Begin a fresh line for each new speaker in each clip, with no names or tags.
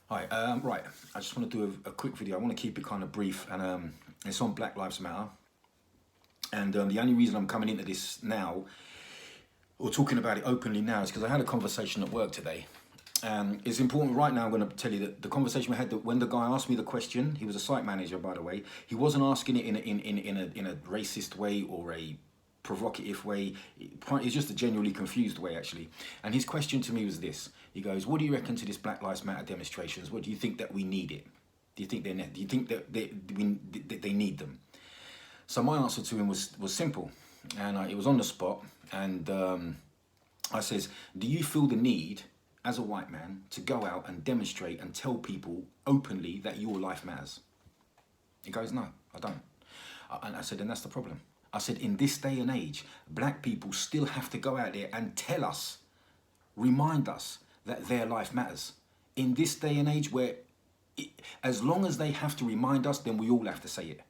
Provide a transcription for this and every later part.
Hi, right. I just want to do a quick video. I want to keep it kind of brief, and it's on Black Lives Matter. And the only reason I'm coming into this now, or talking about it openly now, is because I had a conversation at work today. It's important right now. I'm going to tell you that the conversation we had, that when the guy asked me the question, he was a site manager, by the way. He wasn't asking it in a racist way or a provocative way. He's just a genuinely confused way, actually. And his question to me was this: he goes, "What do you reckon to this Black Lives Matter demonstrations? What do you think that we need it? Do you think they do you think that they need them?" So my answer to him was simple, and it was on the spot. And I says, "Do you feel the need, as a white man, to go out and demonstrate and tell people openly that your life matters?" He goes, "No, I don't." And I said, "And that's the problem." I said, "In this day and age, black people still have to go out there and tell us, remind us that their life matters. In this day and age where, as long as they have to remind us, then we all have to say it.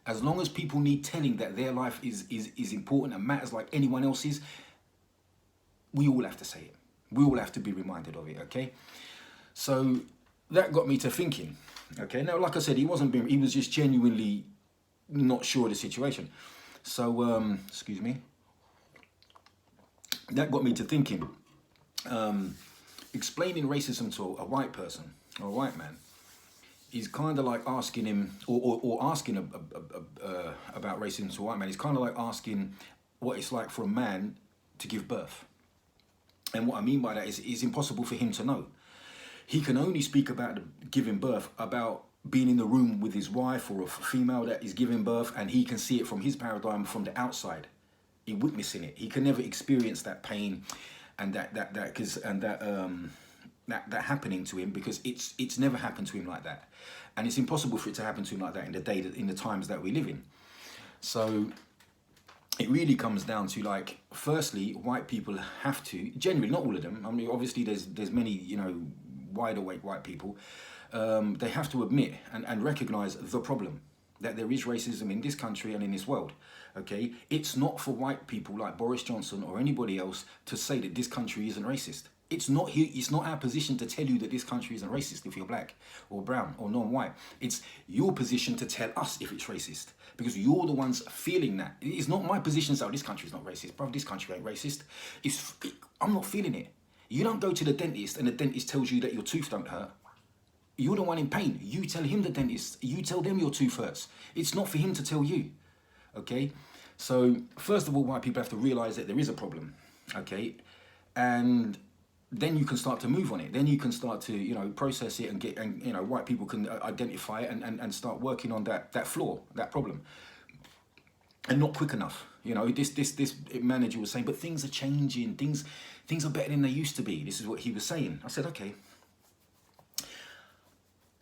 As long as people need telling that their life is important and matters like anyone else's, we all have to say it. We all have to be reminded of it, okay?" So that got me to thinking, okay? Now, like I said, he was just genuinely not sure of the situation. So, excuse me. That got me to thinking, explaining racism to a white person or a white man is kind of like asking him, or asking about racism to a white man. It's kind of like asking what it's like for a man to give birth. And what I mean by that is it's impossible for him to know. He can only speak about giving birth, about being in the room with his wife or a female that is giving birth, and he can see it from his paradigm from the outside. He witnessing it. He can never experience that pain and that happening to him, because it's never happened to him like that, and it's impossible for it to happen to him like that in the times that we live in. So it really comes down to, like, firstly, white people have to, generally, not all of them, I mean, obviously there's many, wide awake white people, they have to admit and recognize the problem, that there is racism in this country and in this world, okay? It's not for white people like Boris Johnson or anybody else to say that this country isn't racist. It's not our position to tell you that this country isn't racist if you're black or brown or non-white. It's your position to tell us if it's racist, because you're the ones feeling that. It's not my position to say, "Oh, this country's not racist, bro. This country ain't racist." I'm not feeling it. You don't go to the dentist and the dentist tells you that your tooth don't hurt. You're the one in pain. You tell him, the dentist. You tell them your tooth hurts. It's not for him to tell you, okay? So first of all, white people have to realize that there is a problem, okay? And then you can start to move on it. Then you can start to, process it and white people can identify it and start working on that flaw, that problem. And not quick enough. This manager was saying, "But things are changing. Things are better than they used to be." This is what he was saying. I said, okay.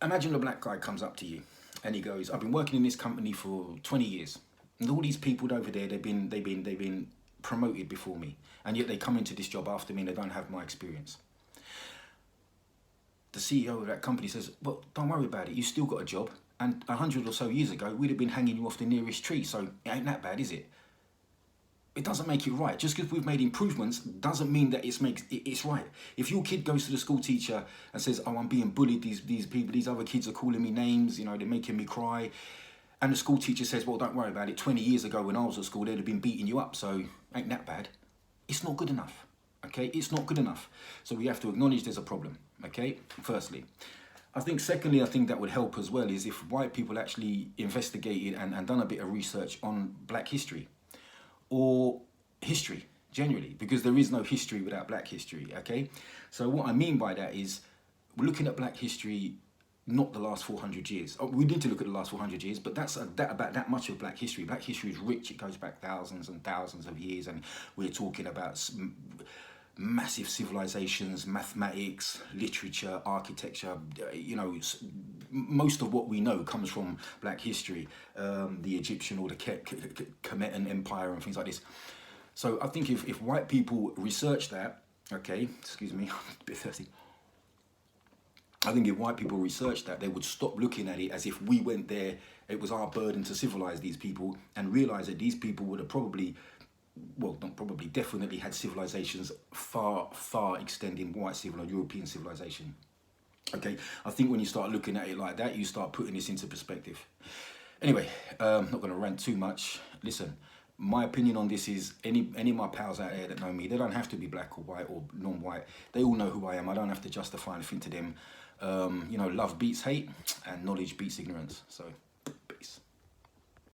Imagine a black guy comes up to you and he goes, "I've been working in this company for 20 years. And all these people over there, they've been promoted before me. And yet they come into this job after me and they don't have my experience." The CEO of that company says, "Well, don't worry about it. You still got a job. And 100 or so years ago, we'd have been hanging you off the nearest tree. So it ain't that bad, is it?" It doesn't make it right. Just because we've made improvements doesn't mean that it's right. If your kid goes to the school teacher and says, "Oh, I'm being bullied. These other kids are calling me names. They're making me cry," and the school teacher says, "Well, don't worry about it. 20 years ago when I was at school, they'd have been beating you up. So ain't that bad." It's not good enough. Okay, it's not good enough. So we have to acknowledge there's a problem. Okay, firstly. Secondly, I think that would help as well is if white people actually investigated and done a bit of research on black history or history generally, because there is no history without black history, okay? So what I mean by that is we're looking at black history, not the last 400 years. We need to look at the last 400 years, but that's about that much of black history. Black history is rich. It goes back thousands and thousands of years, and we're talking about massive civilizations, mathematics, literature, architecture. Most of what we know comes from black history, the Egyptian or the Kemetan Empire and things like this. So I think if white people research that, okay, excuse me, I'm a bit thirsty. I think if white people research that, they would stop looking at it as if we went there, it was our burden to civilize these people, and realize that these people would have definitely had civilizations far extending white European civilization. Okay, I think when you start looking at it like that, you start putting this into perspective. Anyway, not going to rant too much. Listen, my opinion on this is any of my pals out there that know me, they don't have to be black or white or non-white. They all know who I am. I don't have to justify anything to them. You know, love beats hate and knowledge beats ignorance. So